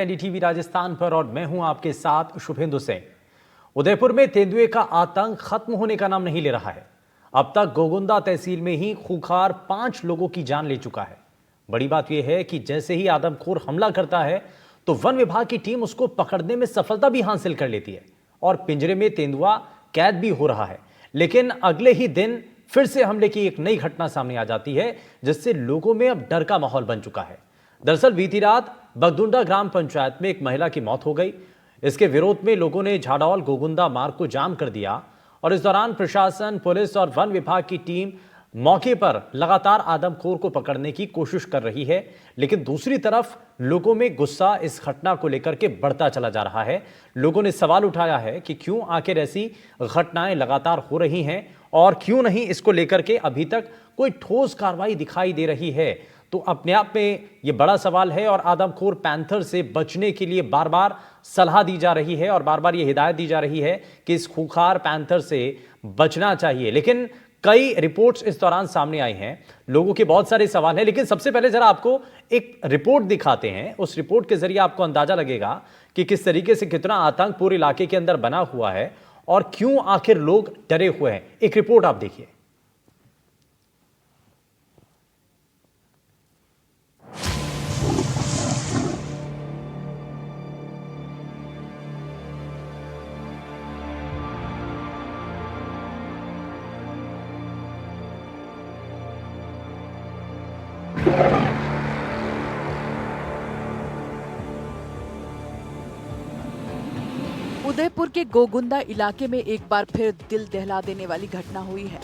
NDTV Rajasthan पर और मैं हूं आपके साथ शुभेंदु सिंह। उदयपुर में तेंदुए का आतंक खत्म होने का नाम नहीं ले रहा है। अब तक गोगुंदा तहसील में ही खूंखार 5 लोगों की जान ले चुका है। बड़ी बात यह है कि जैसे ही आदमखोर हमला करता है तो वन विभाग की टीम उसको पकड़ने में सफलता भी हासिल कर लेती है और पिंजरे में तेंदुआ कैद भी हो रहा है। लेकिन अगले ही दिन फिर से हमले की एक नई घटना सामने आ जाती है, जिससे लोगों में अब डर का माहौल बन चुका है। दरअसल बीती रात बगदुंडा ग्राम पंचायत में एक महिला की मौत हो गई। इसके विरोध में लोगों ने झाडौल गोगुंदा मार्ग को जाम कर दिया और इस दौरान प्रशासन, पुलिस और वन विभाग की टीम मौके पर लगातार आदमखोर को पकड़ने की कोशिश कर रही है। लेकिन दूसरी तरफ लोगों में गुस्सा इस घटना को लेकर के बढ़ता चला जा रहा है। लोगों ने सवाल उठाया है कि क्यों आखिर ऐसी घटनाएं लगातार हो रही हैं और क्यों नहीं इसको लेकर के अभी तक कोई ठोस कार्रवाई दिखाई दे रही है। तो अपने आप में यह बड़ा सवाल है और आदमखोर पैंथर से बचने के लिए बार बार सलाह दी जा रही है और बार बार यह हिदायत दी जा रही है कि इस खूंखार पैंथर से बचना चाहिए। लेकिन कई रिपोर्ट्स इस दौरान सामने आई हैं, लोगों के बहुत सारे सवाल हैं। लेकिन सबसे पहले जरा आपको एक रिपोर्ट दिखाते हैं। उस रिपोर्ट के जरिए आपको अंदाजा लगेगा कि किस तरीके से कितना आतंक पूरे इलाके के अंदर बना हुआ है और क्यों आखिर लोग डरे हुए हैं। एक रिपोर्ट आप देखिए। उदयपुर के गोगुंदा इलाके में एक बार फिर दिल दहला देने वाली घटना हुई है।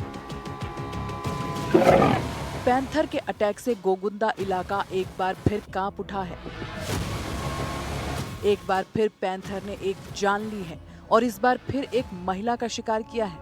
पैंथर के अटैक से गोगुंदा इलाका एक बार फिर कांप उठा है। एक बार फिर पैंथर ने एक जान ली है और इस बार फिर एक महिला का शिकार किया है।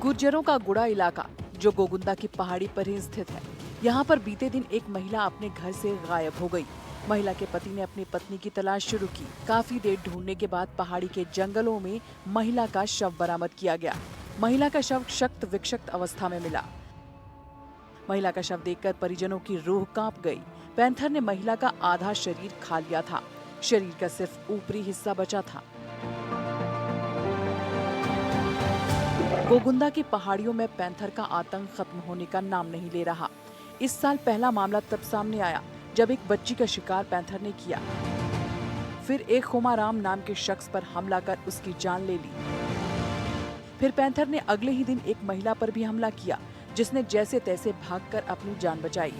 गुर्जरों का गुड़ा इलाका जो गोगुंदा की पहाड़ी पर ही स्थित है, यहाँ पर बीते दिन एक महिला अपने घर से गायब हो गई। महिला के पति ने अपनी पत्नी की तलाश शुरू की। काफी देर ढूंढने के बाद पहाड़ी के जंगलों में महिला का शव बरामद किया गया। महिला का शव शक्त विक्षत अवस्था में मिला। महिला का शव देखकर परिजनों की रूह कांप गई। पैंथर ने महिला का आधा शरीर खा लिया था। शरीर का सिर्फ ऊपरी हिस्सा बचा था। गोगुंदा की पहाड़ियों में पैंथर का आतंक खत्म होने का नाम नहीं ले रहा। इस साल पहला मामला तब सामने आया जब एक बच्ची का शिकार पैंथर ने किया। फिर एक खुमाराम नाम के शख्स पर हमला कर उसकी जान ले ली। फिर पैंथर ने अगले ही दिन एक महिला पर भी हमला किया, जिसने जैसे तैसे भागकर अपनी जान बचाई।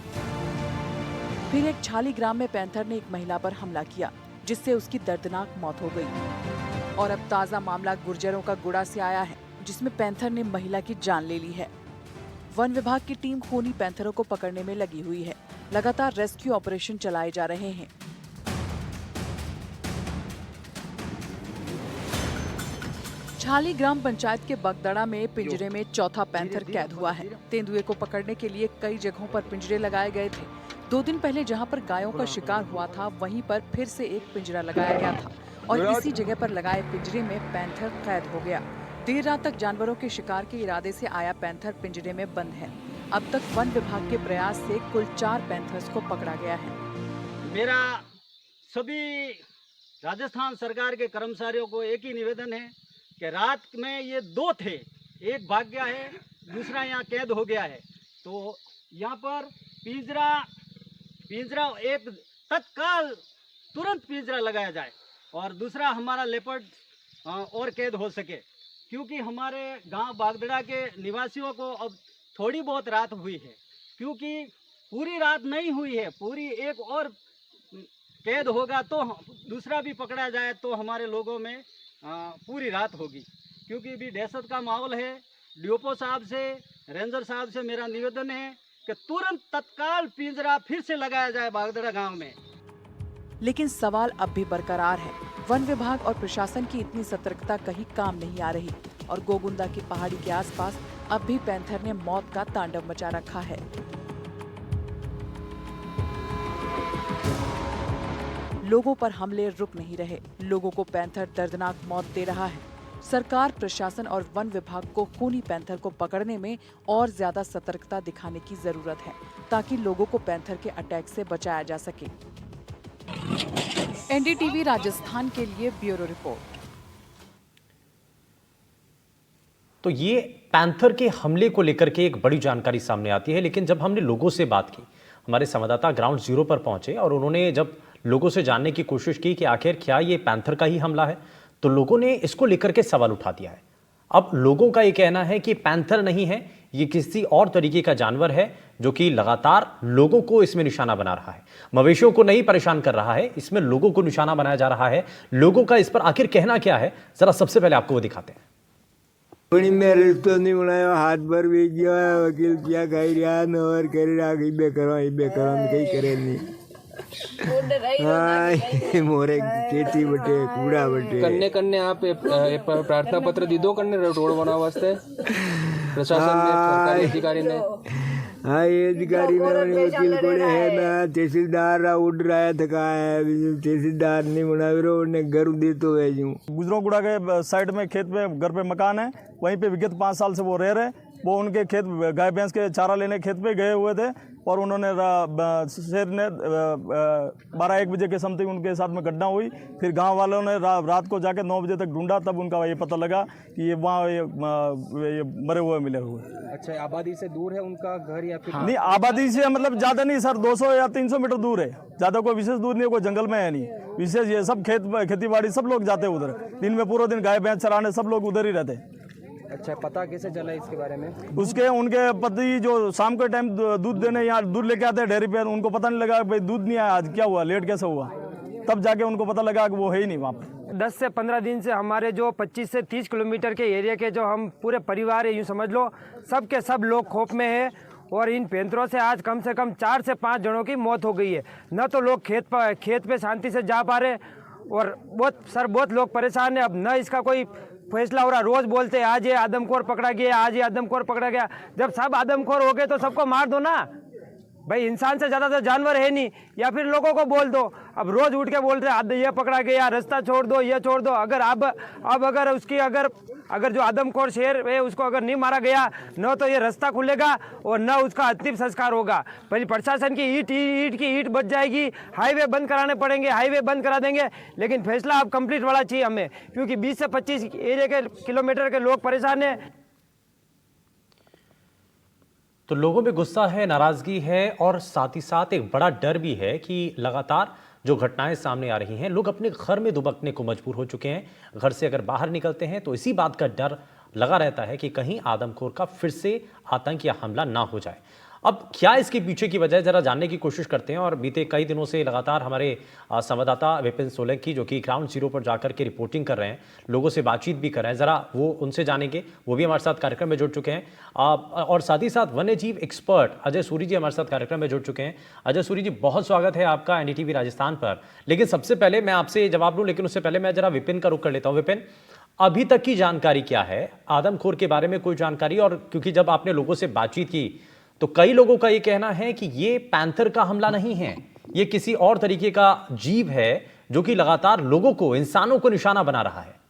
फिर एक छाली ग्राम में पैंथर ने एक महिला पर हमला किया, जिससे उसकी दर्दनाक मौत हो गई। और अब ताजा मामला गुर्जरों का गुड़ा से आया है, जिसमें पैंथर ने महिला की जान ले ली है। वन विभाग की टीम खूनी पैंथरों को पकड़ने में लगी हुई है। लगातार रेस्क्यू ऑपरेशन चलाए जा रहे हैं। छाली ग्राम पंचायत के बगदड़ा में पिंजरे में चौथा पैंथर कैद हुआ है। तेंदुए को पकड़ने के लिए कई जगहों पर पिंजरे लगाए गए थे। 2 दिन पहले जहां पर गायों का शिकार हुआ था, वहीं पर फिर से एक पिंजरा लगाया गया था और इसी जगह पर लगाए पिंजरे में पैंथर कैद हो गया। देर रात तक जानवरों के शिकार के इरादे से आया पैंथर पिंजरे में बंद है। अब तक वन विभाग के प्रयास से कुल 4 पैंथर्स को पकड़ा गया है। मेरा सभी राजस्थान सरकार के कर्मचारियों को एक ही निवेदन है कि रात में ये 2 थे, एक भाग गया है, दूसरा यहाँ कैद हो गया है। तो यहाँ पर पिंजरा एक तत्काल तुरंत पिंजरा लगाया जाए और दूसरा हमारा लेपर्ड और कैद हो सके, क्योंकि हमारे गांव बागदड़ा के निवासियों को अब थोड़ी बहुत रात हुई है, क्योंकि पूरी रात नहीं हुई है। पूरी एक और कैद होगा तो दूसरा भी पकड़ा जाए तो हमारे लोगों में पूरी रात होगी, क्योंकि अभी दहशत का माहौल है। डीओपो साहब से, रेंजर साहब से मेरा निवेदन है कि तुरंत तत्काल पिंजरा फिर से लगाया जाए बागदड़ा गांव में। लेकिन सवाल अब भी बरकरार है। वन विभाग और प्रशासन की इतनी सतर्कता कहीं काम नहीं आ रही और गोगुंदा की पहाड़ी के आसपास अब भी पैंथर ने मौत का तांडव मचा रखा है। लोगों पर हमले रुक नहीं रहे। लोगों को पैंथर दर्दनाक मौत दे रहा है। सरकार, प्रशासन और वन विभाग को खूनी पैंथर को पकड़ने में और ज्यादा सतर्कता दिखाने की जरूरत है, ताकि लोगों को पैंथर के अटैक से बचाया जा सके। एनडीटीवी राजस्थान के लिए ब्यूरो रिपोर्ट। तो ये पैंथर के हमले को लेकर के एक बड़ी जानकारी सामने आती है, लेकिन जब हमने लोगों से बात की, हमारे संवाददाता ग्राउंड जीरो पर पहुंचे और उन्होंने जब लोगों से जानने की कोशिश की कि आखिर क्या ये पैंथर का ही हमला है, तो लोगों ने इसको लेकर के सवाल उठा दिया है। अब लोगों का ये कहना है कि पैंथर नहीं है, ये किसी और तरीके का जानवर है जो कि लगातार लोगों को इसमें निशाना बना रहा है। मवेशियों को नहीं परेशान कर रहा है, इसमें लोगों को निशाना बनाया जा रहा है। लोगों का इस पर आखिर कहना क्या है, जरा सबसे पहले आपको वो दिखाते हैं। मेरे तो नहीं बनाया, हाथ पर भी गया वकील क्या कह रहा नवर कर रहा इबे करो कहीं करे नहीं। हाँ मोरे खेती बटे कूड़ा बटे कन्ने कन्ने आप प्रार्थना पत्र दी दो कन्ने रोड बना वास्ते प्रशासन में सरकारी अधिकारी ने। हाँ ये अधिकारी ने वकील को है ना, तहसीलदार उड़ रहा थका है, तहसीलदार नहीं बना ने घर दे तो है यूं। गुजरोगुड़ा के साइड में खेत में घर पे मकान है, वहीं पे विगत 5 साल से वो रह रहे। वो उनके खेत गाय भैंस के चारा लेने खेत पे गए हुए थे और उन्होंने शेर ने 12-1 बजे के समथिंग उनके साथ में घटना हुई। फिर गांव वालों ने रात को जाके 9 बजे तक ढूंढा, तब उनका ये पता लगा कि ये वहाँ ये मरे हुए मिले हुए। अच्छा, आबादी से दूर है उनका घर या फिर? नहीं, आबादी से मतलब ज़्यादा नहीं सर, 200 या 300 मीटर दूर है, ज़्यादा कोई विशेष दूर नहीं है, कोई जंगल में है नहीं विशेष। ये सब खेती बाड़ी सब लोग जाते हैं उधर, दिन में पूरा दिन गाय भैंस चराने सब लोग उधर ही रहते हैं। अच्छा, पता कैसे चला इसके बारे में? उनके पति जो शाम के टाइम दूध देने यहाँ दूध लेके आते हैं डेयरी पे, उनको पता नहीं लगा भाई दूध नहीं आया आज, क्या हुआ, लेट कैसे हुआ, तब जाके उनको पता लगा कि वो है ही नहीं वहाँ पे। 10 से 15 दिन से हमारे जो 25 से 30 किलोमीटर के एरिया के जो हम पूरे परिवार है, यूँ समझ लो सब के सब लोग खौफ में है। और इन पैंतरों से आज कम से कम 4 से 5 जनों की मौत हो गई है। न तो लोग खेत पे शांति से जा पा रहे और बहुत लोग परेशान है। अब न इसका कोई फैसला हो रहा। रोज बोलते हैं आज ये आदमखोर पकड़ा गया, आज ये आदमखोर पकड़ा गया। जब सब आदमखोर हो गए तो सबको मार दो ना भाई, इंसान से ज़्यादा तो जानवर है नहीं, या फिर लोगों को बोल दो। अब रोज उठ के बोल रहे ये पकड़ा गया, रास्ता छोड़ दो, ये छोड़ दो। अगर अब अगर उसकी अगर जो आदमखोर शेर है उसको अगर नहीं मारा गया, न तो ये रास्ता खुलेगा और न उसका अंतिम संस्कार होगा। पहले प्रशासन की ईट बच जाएगी, हाईवे बंद कराने पड़ेंगे, हाईवे बंद करा देंगे, लेकिन फैसला अब कंप्लीट वाला चाहिए हमें, क्योंकि 20 से 25 एरिया के किलोमीटर के लोग परेशान हैं। तो लोगों में गुस्सा है, नाराजगी है और साथ ही साथ एक बड़ा डर भी है कि लगातार जो घटनाएं सामने आ रही हैं, लोग अपने घर में दुबकने को मजबूर हो चुके हैं। घर से अगर बाहर निकलते हैं तो इसी बात का डर लगा रहता है कि कहीं आदमखोर का फिर से आतंक या हमला ना हो जाए। अब क्या इसके पीछे की वजह, जरा जानने की कोशिश करते हैं। और बीते कई दिनों से लगातार हमारे संवाददाता विपिन सोलंकी जो कि ग्राउंड जीरो पर जाकर के रिपोर्टिंग कर रहे हैं, लोगों से बातचीत भी कर रहे हैं, जरा वो उनसे जानेंगे। वो भी हमारे साथ कार्यक्रम में जुड़ चुके हैं और साथ ही साथ वन्य जीव एक्सपर्ट अजय सूरी जी हमारे साथ कार्यक्रम में जुड़ चुके हैं। अजय सूरी जी, बहुत स्वागत है आपका एनडीटीवी राजस्थान पर। लेकिन सबसे पहले मैं आपसे जवाब लूँ, लेकिन उससे पहले मैं जरा विपिन का रुख कर लेता हूँ। विपिन, अभी तक की जानकारी क्या है आदमखोर के बारे में, कोई जानकारी? और क्योंकि जब आपने लोगों से बातचीत की तो कई लोगों का ये कहना है कि ये पैंथर का हमला नहीं है, ये किसी और तरीके का जीव है जो कि लगातार लोगों को, इंसानों को निशाना बना रहा है।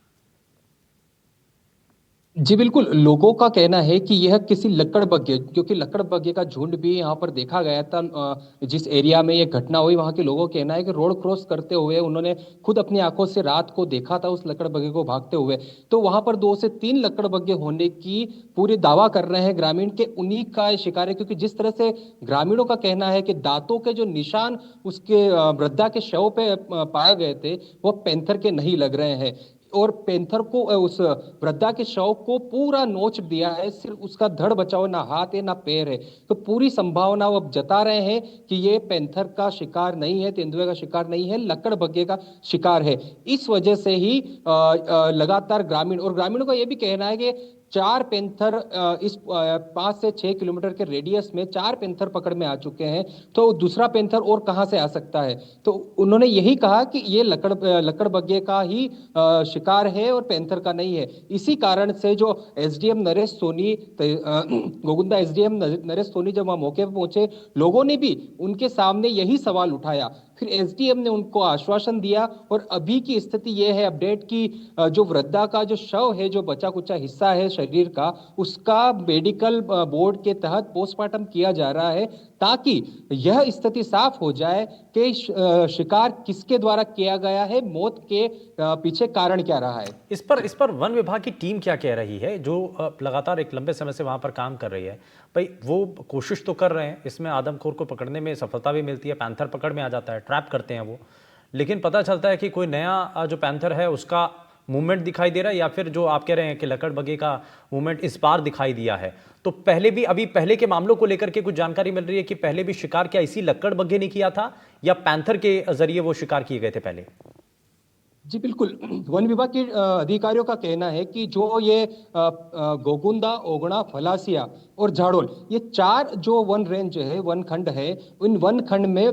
जी बिल्कुल, लोगों का कहना है कि यह किसी लकड़बग्घे, क्योंकि लकड़बग्घे का झुंड भी यहाँ पर देखा गया था। जिस एरिया में ये घटना हुई वहाँ के लोगों का कहना है कि रोड क्रॉस करते हुए उन्होंने खुद अपनी आंखों से रात को देखा था उस लकड़बग्घे को भागते हुए। तो वहाँ पर 2 से 3 लकड़बग्घे होने की पूरे दावा कर रहे हैं ग्रामीण के, उन्हीं का शिकार है। क्योंकि जिस तरह से ग्रामीणों का कहना है कि दांतों के जो निशान उसके वृद्धा के शव पे पाए गए थे वो पैंथर के नहीं लग रहे हैं। और पैंथर को, उस वृद्धा के शव को पूरा नोच दिया है, सिर्फ उसका धड़ बचा हुआ, ना हाथ है ना पैर है। तो पूरी संभावना वो अब जता रहे हैं कि ये पैंथर का शिकार नहीं है, तेंदुए का शिकार नहीं है, लकड़बग्घे का शिकार है। इस वजह से ही लगातार ग्रामीणों का ये भी कहना है कि 4 पैंथर इस 5 से 6 किलोमीटर के रेडियस में 4 पैंथर पकड़ में आ चुके हैं, तो दूसरा पैंथर और कहां से आ सकता है। तो उन्होंने यही कहा कि ये लकड़बग्घे का ही शिकार है और पैंथर का नहीं है। इसी कारण से जो एसडीएम नरेश सोनी, गोगुंदा एसडीएम नरेश सोनी जब वहां मौके पर पहुंचे, लोगों ने भी उनके सामने यही सवाल उठाया। फिर एसडीएम ने उनको आश्वासन दिया और अभी की स्थिति यह है अपडेट की, जो वृद्धा का जो शव है, जो बचा कुचा हिस्सा है शरीर का, उसका मेडिकल बोर्ड के तहत पोस्टमार्टम किया जा रहा है, ताकि यह स्थिति साफ हो जाए कि शिकार किसके द्वारा किया गया है, मौत के पीछे कारण क्या रहा है। इस पर वन विभाग की टीम क्या कह रही है, जो लगातार एक लंबे समय से वहां पर काम कर रही है? भाई वो कोशिश तो कर रहे हैं, इसमें आदमखोर को पकड़ने में सफलता भी मिलती है, पैंथर पकड़ में आ जाता है, ट्रैप करते हैं वो, लेकिन पता चलता है कि कोई नया जो पैंथर है उसका मूवमेंट दिखाई दे रहा है, या फिर जो आप कह रहे हैं कि लकड़बग्घे का मूवमेंट इस बार दिखाई दिया है। तो पहले भी, अभी पहले के मामलों को लेकर के कुछ जानकारी मिल रही है कि पहले भी शिकार क्या इसी लकड़बग्घे ने किया था, या पैंथर के जरिए वो शिकार किए गए थे पहले? जी बिल्कुल, वन विभाग के अधिकारियों का कहना है कि जो ये गोगुंदा, ओगड़ा, फलासिया और झाड़ोल, ये 4 जो वन रेंज है, वन खंड है, उन वन खंड में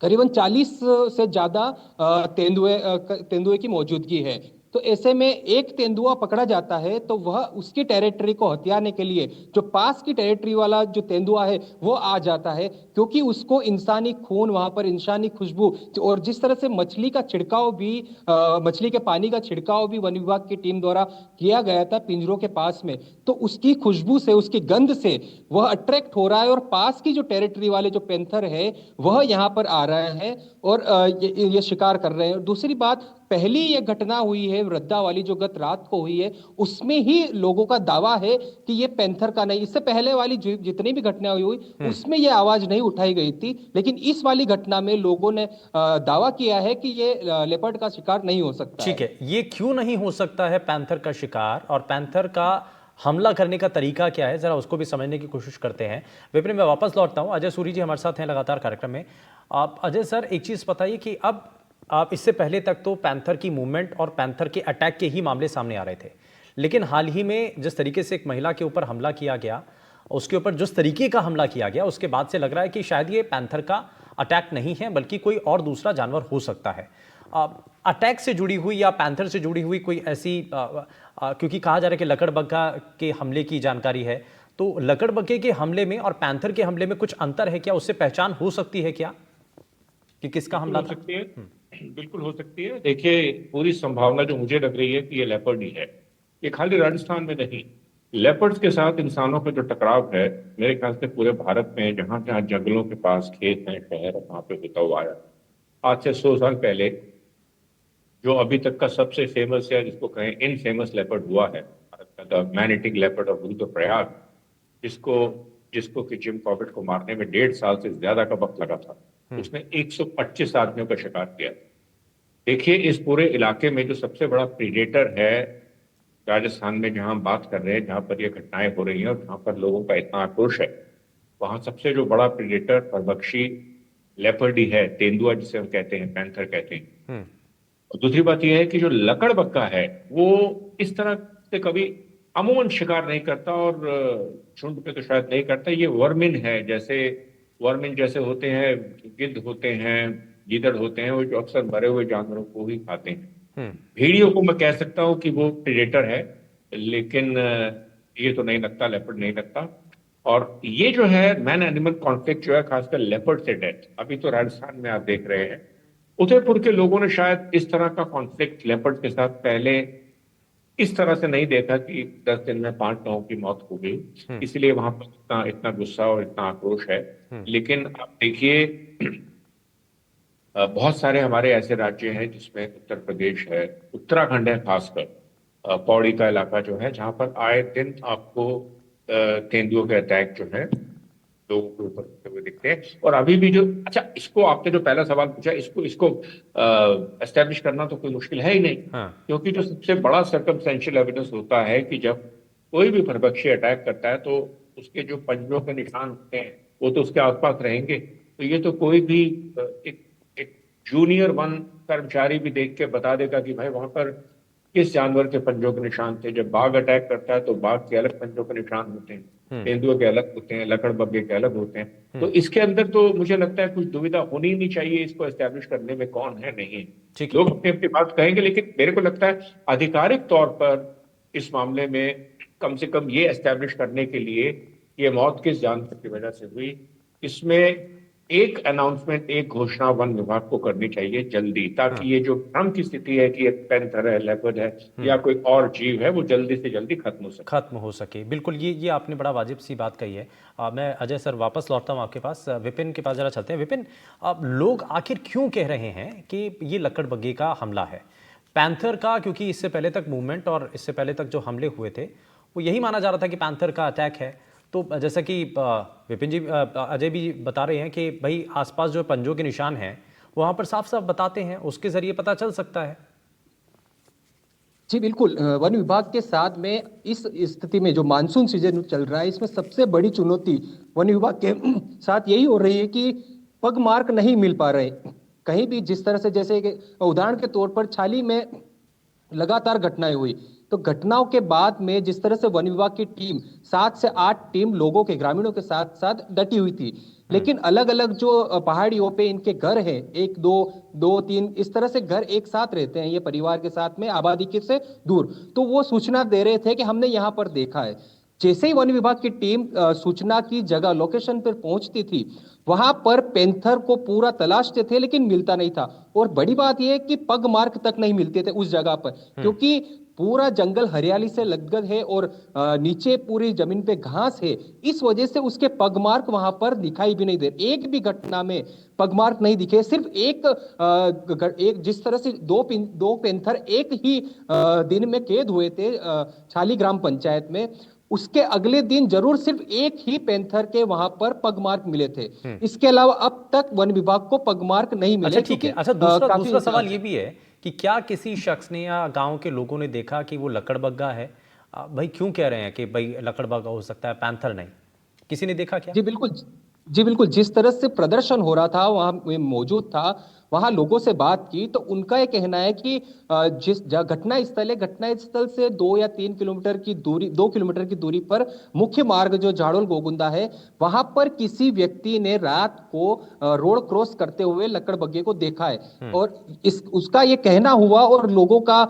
करीबन 40 से ज्यादा तेंदुए की मौजूदगी है। तो ऐसे में एक तेंदुआ पकड़ा जाता है तो वह उसकी टेरिटरी को हथियाने के लिए जो पास की टेरिटरी वाला जो तेंदुआ है वो आ जाता है, क्योंकि उसको इंसानी खून, वहां पर इंसानी खुशबू, और जिस तरह से मछली का छिड़काव भी, मछली के पानी का छिड़काव भी वन विभाग की टीम द्वारा किया गया था पिंजरों के पास में, तो उसकी खुशबू से, उसकी गंध से वह अट्रैक्ट हो रहा है और पास की जो टेरिटरी वाले जो पैंथर है वह यहाँ पर आ रहे हैं और ये शिकार कर रहे हैं। दूसरी बात, पहली ये घटना हुई है वृद्धा वाली जो गत रात को हुई है, उसमें ही लोगों का दावा है कि ये पैंथर का नहीं। इससे पहले वाली जितनी भी घटना हुई उसमें ये आवाज नहीं उठाई गई थी, लेकिन इस वाली घटना में लोगों ने दावा किया है कि ये लेपर्ड का शिकार नहीं हो सकता। ठीक है, ये क्यों नहीं हो सकता है पैंथर का शिकार, और पैंथर का हमला करने का तरीका क्या है, जरा उसको भी समझने की कोशिश करते हैं। विपिन, मैं वापस लौटता हूं। अजय सूरी जी हमारे साथ हैं लगातार कार्यक्रम में। आप अजय सर, एक चीज बताइए कि अब आप, इससे पहले तक तो पैंथर की मूवमेंट और पैंथर के अटैक के ही मामले सामने आ रहे थे, लेकिन हाल ही में जिस तरीके से एक महिला के ऊपर हमला किया गया, उसके ऊपर जिस तरीके का हमला किया गया, उसके बाद से लग रहा है कि शायद ये पैंथर का अटैक नहीं है, बल्कि कोई और दूसरा जानवर हो सकता है। अटैक से जुड़ी हुई या पैंथर से जुड़ी हुई कोई ऐसी, क्योंकि कहा जा रहा है कि लकड़बग्घा के हमले की जानकारी है, तो लकड़बग्घे के हमले में और पैंथर के हमले में कुछ अंतर है क्या? उससे पहचान हो सकती है क्या कि किसका हमला हो सकती है? बिल्कुल हो सकती है। देखिए, पूरी संभावना जो मुझे लग रही है कि ये लेपर्ड ही है। ये खाली राजस्थान में नहीं, लेपर्ड्स के साथ इंसानों का जो टकराव है, मेरे ख्याल से पूरे भारत में जहां जहां जंगलों के पास खेत हैं, शहर, वहां पे होता हुआ आया। आज से 100 साल पहले जो अभी तक का सबसे फेमस या जिसको कहें इनफेमस लेपर्ड हुआ है, भारत का मैन-ईटिंग लेपर्ड ऑफ रुद्रप्रयाग, जिसको कि जिम कॉर्बेट को मारने में 1.5 साल से ज्यादा का वक्त लगा था, उसने 125 आदमियों का शिकार किया। देखिए, इस पूरे इलाके में जो सबसे बड़ा प्रीडेटर है राजस्थान में, जहां हम बात कर रहे हैं, जहां पर ये घटनाएं हो रही हैं और जहां पर लोगों का इतना आक्रोश है, वहां सबसे जो बड़ा प्रीडेटर परभक्षी लेपर्ड ही है, तेंदुआ जिसे हम कहते हैं, पैंथर कहते हैं। और दूसरी बात यह है कि जो लकड़बग्घा है वो इस तरह से कभी अमूमन शिकार नहीं करता, और झुंड पे तो शायद नहीं करता। ये वर्मिन है, वर्मिन जैसे होते हैं, गिद्ध होते हैं, गीदड़ होते हैं, वो जो अक्सर मरे हुए जानवरों को ही खाते हैं। भेड़ियों को मैं कह सकता हूं कि वो प्रेडेटर है, लेकिन ये तो नहीं लगता, लेपर्ड नहीं लगता। और ये जो है मैन एनिमल कॉन्फ्लिक्ट जो है, खासकर लेपर्ड से डेथ, अभी तो राजस्थान में आप देख रहे हैं। उदयपुर के लोगों ने शायद इस तरह का कॉन्फ्लिक्ट लेपर्ड के साथ पहले इस तरह से नहीं देखा कि 10 दिन में 5 लोगों की मौत हो गई, इसलिए वहां पर इतना गुस्सा और इतना आक्रोश है। लेकिन आप देखिए, बहुत सारे हमारे ऐसे राज्य हैं जिसमें उत्तर प्रदेश है, उत्तराखंड है, खासकर पौड़ी का इलाका जो है, जहां पर आए दिन आपको तेंदुओं के अटैक जो है लोगों के ऊपर होते हुए दिखते हैं। और अभी भी जो, अच्छा, इसको आपने जो पहला सवाल पूछा, इसको एस्टेब्लिश करना तो कोई मुश्किल है ही नहीं। क्योंकि जो सबसे बड़ा सर्कमस्टेंशियल एविडेंस होता है कि जब कोई भी परभक्षी अटैक करता है तो उसके जो पंजों के निशान होते हैं वो तो उसके आसपास रहेंगे। तो ये तो कोई भी एक जूनियर वन कर्मचारी भी देख के बता देगा कि भाई वहां पर किस जानवर के पंजों के निशान थे। जब बाघ अटैक करता है तो बाघ के अलग पंजों के निशान होते हैं, तेंदुए के अलग होते हैं, लकड़बग्घे के अलग होते हैं। तो इसके अंदर तो मुझे लगता है कुछ दुविधा होनी नहीं चाहिए इसको एस्टैब्लिश करने में कौन है नहीं है। लोग अपनी अपनी बात कहेंगे, लेकिन मेरे को लगता है आधिकारिक तौर पर इस मामले में कम से कम ये एस्टैब्लिश करने के लिए ये मौत किस जानवर की वजह से हुई, इसमें एक अनाउंसमेंट, एक घोषणा वन विभाग को करनी चाहिए जल्दी, ताकि ये जो भ्रम की स्थिति है कि एक पैंथर है, लेपर्ड है या कोई और जीव है, वो जल्दी से जल्दी खत्म हो सके। बिल्कुल, ये आपने बड़ा वाजिब सी बात कही है। मैं अजय सर वापस लौटता हूँ आपके पास, विपिन के पास जरा चलते हैं। विपिन, लोग आखिर क्यों कह रहे हैं कि ये लकड़बग्घे का हमला है? पैंथर का, क्योंकि इससे पहले तक मूवमेंट और इससे पहले तक जो हमले हुए थे वो यही माना जा रहा था कि पैंथर का अटैक है। तो जैसा कि विपिन जी, अजय भी बता रहे हैं कि भाई आसपास जो पंजों के निशान हैं वहां पर साफ साफ बताते हैं, उसके जरिए पता चल सकता है। जी बिल्कुल, वन विभाग के साथ में इस स्थिति में जो मानसून सीजन चल रहा है, इसमें सबसे बड़ी चुनौती वन विभाग के साथ यही हो रही है कि पग मार्क नहीं मिल पा रहे कहीं भी। जिस तरह से, जैसे कि उदाहरण के तौर पर छाली में लगातार घटनाएं हुई, तो घटनाओं के बाद में जिस तरह से वन विभाग की टीम 7 से 8 टीम लोगों के, ग्रामीणों के साथ साथ डटी हुई थी, लेकिन अलग अलग जो पहाड़ियों पे इनके घर हैं, 1 2 2 3 इस तरह से घर एक साथ रहते हैं ये परिवार के साथ में, आबादी के से दूर, तो वो सूचना दे रहे थे कि हमने यहाँ पर देखा है। जैसे ही वन विभाग की टीम सूचना की जगह, लोकेशन पर पहुंचती थी, वहां पर पैंथर को पूरा तलाशते थे लेकिन मिलता नहीं था। और बड़ी बात यह है कि पग मार्क तक नहीं मिलते थे उस जगह पर, क्योंकि पूरा जंगल हरियाली से लदगद है और नीचे पूरी जमीन पे घास है, इस वजह से उसके पगमार्क वहां पर दिखाई भी नहीं दे। एक भी घटना में पगमार्क नहीं दिखे, सिर्फ एक जिस तरह से दो पैंथर एक ही दिन में कैद हुए थे छाली ग्राम पंचायत में, उसके अगले दिन जरूर सिर्फ एक ही पैंथर के वहां पर पगमार्क मिले थे। इसके अलावा अब तक वन विभाग को पगमार्क नहीं मिले। अच्छा ठीक है। अच्छा, दूसरा सवाल ये भी है कि क्या किसी शख्स ने या गांव के लोगों ने देखा कि वो लकड़बग्घा है? भाई क्यों कह रहे हैं कि भाई लकड़बग्घा हो सकता है, पैंथर नहीं? किसी ने देखा क्या? जी बिल्कुल, जिस तरह से प्रदर्शन हो रहा था वहां मैं मौजूद था, वहां लोगों से बात की तो उनका यह कहना है कि जिस घटना स्थल है, घटना स्थल से 2 या 3 किलोमीटर की दूरी, 2 किलोमीटर की दूरी पर मुख्य मार्ग जो झाड़ोल गोगुंदा है, वहां पर किसी व्यक्ति ने रात को रोड क्रॉस करते हुए लकड़बग्घे को देखा है। और उसका ये कहना हुआ और लोगों का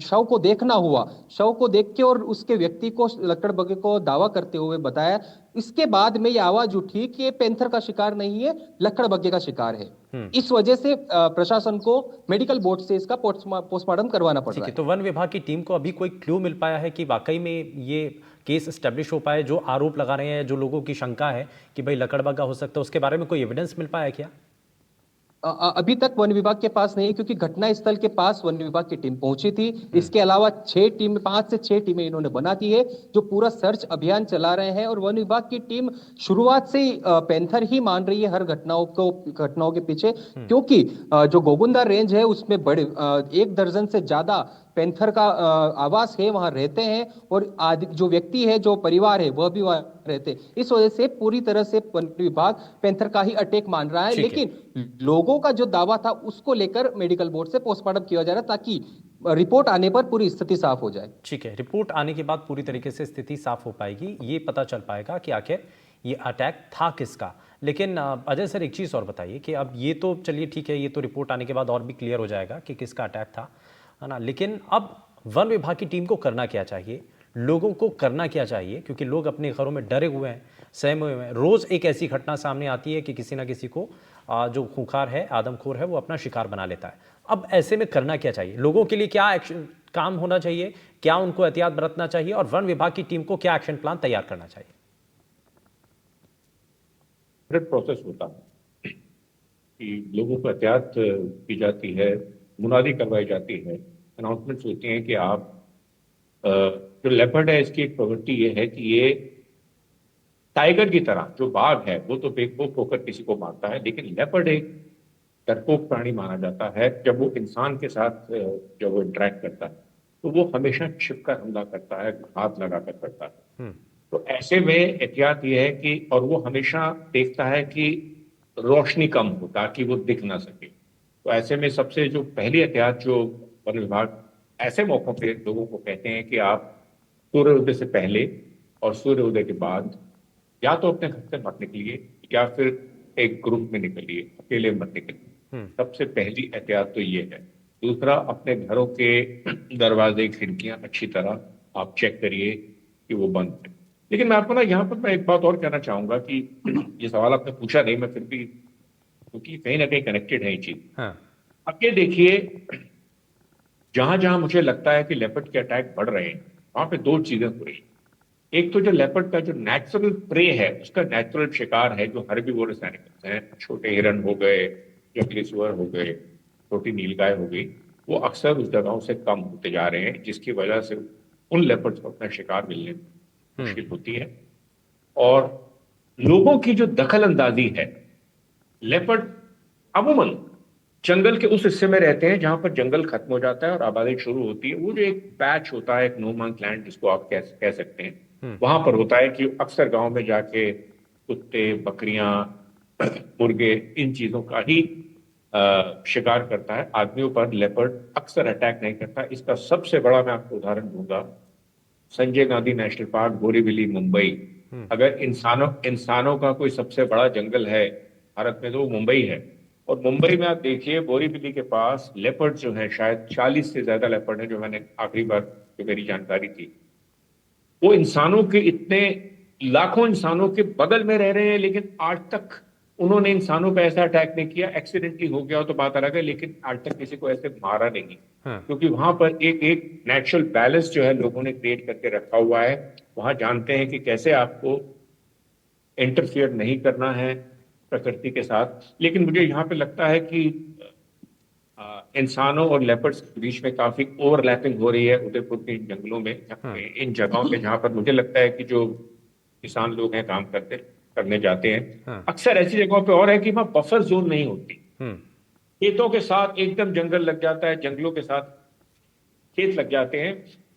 शव को देखना हुआ, शव को देख के और उसके व्यक्ति को, लकड़बग्घे को दावा करते हुए बताया। इसके बाद में यह आवाज उठी कि ये पैंथर का शिकार नहीं है, लकड़बग्घे का शिकार है। इस वजह से प्रशासन को मेडिकल बोर्ड से इसका पोस्टमार्टम करवाना पड़ रहा है। तो वन विभाग की टीम को अभी कोई क्लू मिल पाया है कि वाकई में ये केस एस्टेब्लिश हो पाए? जो आरोप लगा रहे हैं, जो लोगों की शंका है कि भाई लकड़बग्घा हो सकता है, उसके बारे में कोई एविडेंस मिल पाया क्या? अभी तक वन विभाग के पास नहीं, क्योंकि घटना स्थल के पास वन विभाग की टीम पहुंची थी। इसके अलावा 5 से 6 टीमें इन्होंने बना दी है जो पूरा सर्च अभियान चला रहे हैं। और वन विभाग की टीम शुरुआत से ही पैंथर ही मान रही है हर घटनाओं के पीछे, क्योंकि जो गोगुंदा रेंज है उसमें बड़े 1 दर्जन से ज्यादा पैंथर का आवास है, वहां रहते हैं, और जो व्यक्ति है, जो परिवार है, वह भी वहां रहते। इस वजह से पूरी तरह से वन विभाग पैंथर का ही अटैक मान रहा है। लेकिन लोगों का जो दावा था उसको लेकर मेडिकल बोर्ड से पोस्टमार्टम किया जा रहा है, ताकि रिपोर्ट आने पर पूरी स्थिति साफ हो जाए। ठीक है, रिपोर्ट आने के बाद पूरी तरीके से स्थिति साफ हो पाएगी, ये पता चल पाएगा कि आखिर ये अटैक था किसका। लेकिन अजय सर, एक चीज और बताइए कि अब ये तो चलिए ठीक है, ये तो रिपोर्ट आने के बाद और भी क्लियर हो जाएगा कि किसका अटैक था, है ना। लेकिन अब वन विभाग की टीम को करना क्या चाहिए, लोगों को करना क्या चाहिए? क्योंकि लोग अपने घरों में डरे हुए हैं, सहमे हुए हैं। रोज एक ऐसी घटना सामने आती है कि किसी ना किसी को जो खूंखार है, आदमखोर है, वो अपना शिकार बना लेता है। अब ऐसे में करना क्या चाहिए? लोगों के लिए क्या एक्शन काम होना चाहिए? क्या उनको एहतियात बरतना चाहिए? और वन विभाग की टीम को क्या एक्शन प्लान तैयार करना चाहिए? प्रोसेस होता है कि लोगों को एहतियात की जाती है, मुनादी करवाई जाती है, अनाउंसमेंट्स होती हैं कि आप जो लेपर्ड है, इसकी एक प्रवृत्ति ये है कि ये टाइगर की तरह, जो बाघ है वो तो बेखौफ होकर किसी को मारता है, लेकिन लेपर्ड एक डरपोक प्राणी माना जाता है। जब वो इंसान के साथ जब वो इंटरेक्ट करता है तो वो हमेशा छिपकर हमला करता है, हाथ लगाकर करता है। तो ऐसे में एहतियात ये है कि, और वो हमेशा देखता है कि रोशनी कम हो ताकि वो दिख ना सके। तो ऐसे में सबसे जो पहली एहतियात जो वन विभाग ऐसे मौकों पे लोगों को कहते हैं कि आप सूर्योदय से पहले और सूर्योदय के बाद या तो अपने घर से मत निकलिए या फिर एक ग्रुप में निकलिए, अकेले मत निकलिए। सबसे पहली एहतियात तो ये है। दूसरा, अपने घरों के दरवाजे, खिड़कियां अच्छी तरह आप चेक करिए कि वो बंद है। लेकिन मैं आपको ना यहाँ पर मैं एक बात और कहना चाहूंगा कि ये सवाल आपने पूछा नहीं, मैं फिर भी, क्योंकि कहीं ना कहीं कनेक्टेड है ये चीज। हाँ। अब ये देखिए, जहां जहां मुझे लगता है कि लेपर्ड के अटैक बढ़ रहे हैं, वहां पे दो चीजें हो रही हैं। एक तो जो लेपर्ड का जो नेचुरल प्रे है, उसका नेचुरल शिकार है, जो हर्बीवोरस एनिमल्स हैं, छोटे हिरन हो गए, जंगली सुअर हो गए, छोटी नीलगाय हो गई, वो अक्सर उस जगहों से कम होते जा रहे हैं, जिसकी वजह से उन लेपर्ड्स को अपना शिकार मिलने में मुश्किल होती है। और लोगों की जो दखल अंदाजी है, लेपर्ड अमूमन जंगल के उस हिस्से में रहते हैं जहां पर जंगल खत्म हो जाता है और आबादी शुरू होती है। वो जो एक पैच होता है, एक नो मैन्स लैंड जिसको आप कह सकते हैं, वहां पर होता है कि अक्सर गांव में जाके कुत्ते, बकरियां, मुर्गे, इन चीजों का ही शिकार करता है। आदमियों पर लेपर्ड अक्सर अटैक नहीं करता। इसका सबसे बड़ा मैं आपको उदाहरण दूंगा, संजय गांधी नेशनल पार्क, बोरीवली, मुंबई। अगर इंसानों का कोई सबसे बड़ा जंगल है भारत में, तो वो मुंबई है। और मुंबई में आप देखिए, बोरीवली के पास लेपर्ड जो है, शायद 40 से ज्यादा लेपर्ड है, जो मैंने आखिरी बार जो मेरी जानकारी थी, वो इंसानों के इतने लाखों इंसानों के बगल में रह रहे हैं, लेकिन आज तक उन्होंने इंसानों पे ऐसा अटैक नहीं किया। एक्सीडेंटली हो गया हो तो बात अलग है, लेकिन आज तक किसी को ऐसे मारा नहीं। क्योंकि वहां पर एक नेचुरल बैलेंस जो है लोगों ने क्रिएट करके रखा हुआ है। वहां जानते हैं कि कैसे आपको इंटरफियर नहीं करना है प्रकृति के साथ। लेकिन मुझे यहाँ पे लगता है कि इंसानों और लेपर्ड्स के बीच में काफी ओवरलैपिंग हो रही है उदयपुर के इन जंगलों में, इन जगहों पे जहां पर मुझे लगता है कि जो किसान लोग हैं, काम करने जाते हैं, अक्सर ऐसी जगहों पे और है कि वहां बफर जोन नहीं होती। खेतों के साथ एकदम जंगल लग जाता है, जंगलों के साथ खेत लग जाते हैं।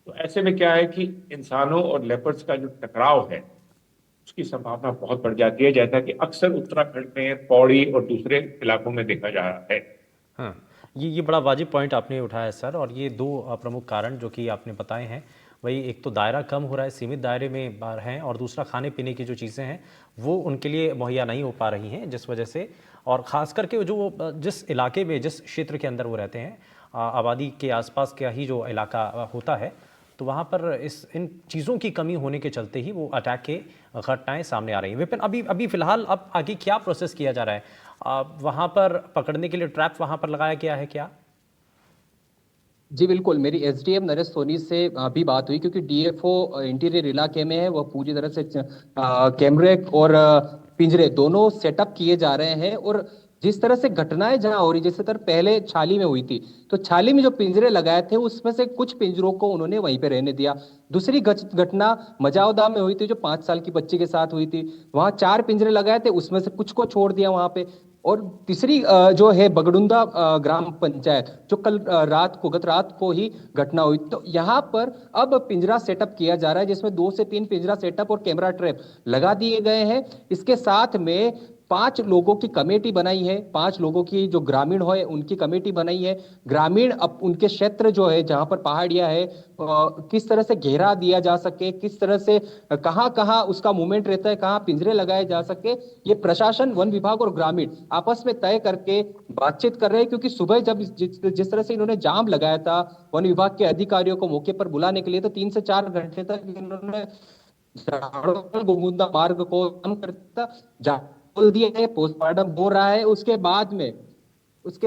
तो ऐसे में क्या है कि इंसानों और लेपर्ड्स का जो टकराव है, उसकी संभावना बहुत बढ़ जाती है, जैसा कि अक्सर उत्तराखंड में, पौड़ी और दूसरे इलाकों में देखा जा रहा है। हाँ, ये बड़ा वाजिब पॉइंट आपने उठाया सर। और ये दो प्रमुख कारण जो कि आपने बताए हैं, वही एक तो दायरा कम हो रहा है, सीमित दायरे में बाहर हैं, और दूसरा खाने पीने की जो चीज़ें हैं वो उनके लिए मुहैया नहीं हो पा रही हैं, जिस वजह से, और ख़ास करके जो जिस इलाके में, जिस क्षेत्र के अंदर वो रहते हैं, आबादी के आसपास का ही जो इलाका होता है, तो वहाँ पर इन चीज़ों की कमी होने के चलते ही वो अटैक के घटनाएं सामने आ रही हैं। विपिन, अभी फिलहाल अब आगे क्या प्रोसेस किया जा रहा है? वहाँ पर पकड़ने के लिए ट्रैप वहाँ पर लगाया गया है क्या? जी बिल्कुल, मेरी एसडीएम नरेश सोनी से भी बात हुई, क्योंकि डीएफओ इंटीरियर इलाके में है, वह पूरी तरह से कैमरे और पिंजरे दोनों सेटअप किए जा रहे हैं। और जिस तरह से घटनाएं जहां हो रही, जैसे तरह पहले छाली में हुई थी, तो छाली में जो पिंजरे लगाए थे उसमें से कुछ पिंजरों को उन्होंने वहीं पे रहने दिया। दूसरी घटना मजावदा में हुई थी, जो 5 साल की बच्ची के साथ हुई थी, वहां 4 पिंजरे लगाए थे, उसमें से कुछ को छोड़ दिया वहां पे। और तीसरी जो है बगडुंदा ग्राम पंचायत, जो गत रात को ही घटना हुई। तो यहाँ पर अब पिंजरा सेटअप किया जा रहा है, जिसमें 2 से 3 पिंजरा सेटअप और कैमरा ट्रैप लगा दिए गए हैं। इसके साथ में 5 लोगों की कमेटी बनाई है, 5 लोगों की जो ग्रामीण है उनकी कमेटी बनाई है। ग्रामीण अब उनके क्षेत्र जो है जहां पर पहाड़ियां है, किस तरह से घेरा दिया जा सके, किस तरह से कहां कहां उसका मूवमेंट रहता है, कहां पिंजरे लगाए जा सके, ये प्रशासन, वन विभाग और ग्रामीण आपस में तय करके बातचीत कर रहे हैं। क्योंकि सुबह जब जिस तरह से इन्होंने जाम लगाया था वन विभाग के अधिकारियों को मौके पर बुलाने के लिए, तो 3 से 4 घंटे तक इन्होंने गोगुंदा मार्ग को कम करता बोल दिया है। पोस्टमार्टम हो रहा है। उसके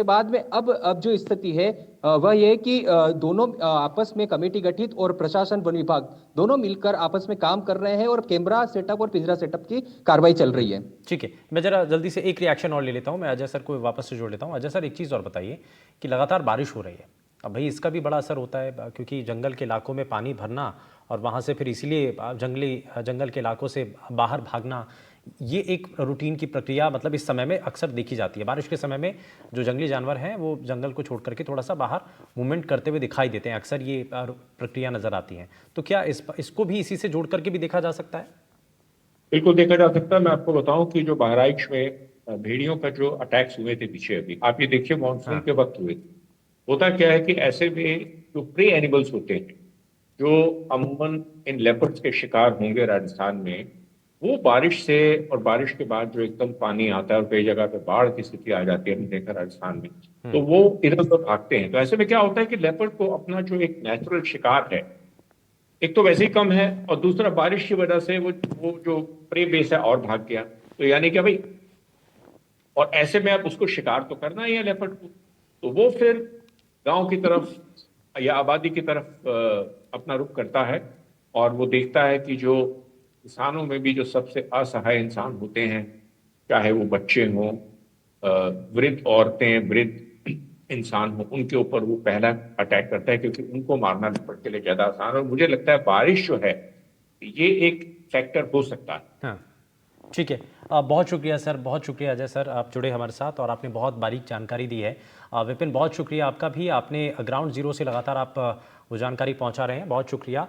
बाद में अब जो स्थिति है वह ये है कि दोनों आपस में कमेटी गठित और प्रशासन, वन विभाग दोनों मिलकर आपस में काम कर रहे हैं, और कैमरा सेटअप और पिंजरा सेटअप की कार्रवाई चल रही है। ठीक है, मैं जरा जल्दी से एक रिएक्शन और ले लेता हूं। मैं अजय सर को वापस से जोड़ लेता हूं। अजय सर, एक चीज़ और बताइए कि लगातार बारिश हो रही है, अब भाई इसका भी बड़ा असर होता है, क्योंकि जंगल के इलाकों में पानी भरना और वहाँ से फिर इसीलिए जंगल के इलाकों से बाहर भागना, ये एक रूटीन की प्रक्रिया मतलब इस समय में अक्सर देखी जाती है। बारिश के समय में जो जंगली जानवर हैं वो जंगल को छोड़ करके थोड़ा सा बाहर मूवमेंट करते हुए दिखाई देते हैं, अक्सर ये प्रक्रिया नजर आती है। तो क्या इसको भी इसी से जोड़ करके भी देखा जा सकता है? बिल्कुल देखा जा सकता है। मैं आपको बताऊं कि जो बहराइच में भेड़ियों का जो अटैक्स हुए थे पीछे, अभी आप ये देखिए मानसून के वक्त हुए। होता क्या है कि ऐसे में जो प्रे एनिमल्स होते हैं, जो अमूमन इन लेपर्ड्स के शिकार होंगे राजस्थान में, वो बारिश से और बारिश के बाद जो एकदम पानी आता है और कई जगह पे बाढ़ की स्थिति आ जाती है, हमने देखा राजस्थान में, तो वो इधर उधर भागते हैं। तो ऐसे में क्या होता है कि लेपर्ड को अपना जो एक नेचुरल शिकार है एक तो वैसे ही कम है और दूसरा बारिश की वजह से वो जो प्रे बेस है और भाग गया। तो यानी कि भाई, और ऐसे में अब उसको शिकार तो करना ही है लेपर्ड को, तो वो फिर गांव की तरफ या आबादी की तरफ अपना रुख करता है और वो देखता है कि जो किसानों में भी जो सबसे असहाय इंसान होते हैं, चाहे वो बच्चे हों, वृद्ध औरतें, वृद्ध इंसान हो, उनके ऊपर वो पहला अटैक करता है, क्योंकि उनको मारना लेपर्ड के लिए ज्यादा आसान है। और मुझे लगता है बारिश जो है ये एक फैक्टर हो सकता है। हाँ, ठीक है। बहुत शुक्रिया सर, बहुत शुक्रिया अजय सर, आप जुड़े हमारे साथ और आपने बहुत बारीक जानकारी दी है। विपिन, बहुत शुक्रिया आपका भी, आपने ग्राउंड जीरो से लगातार आप वो जानकारी पहुंचा रहे हैं, बहुत शुक्रिया।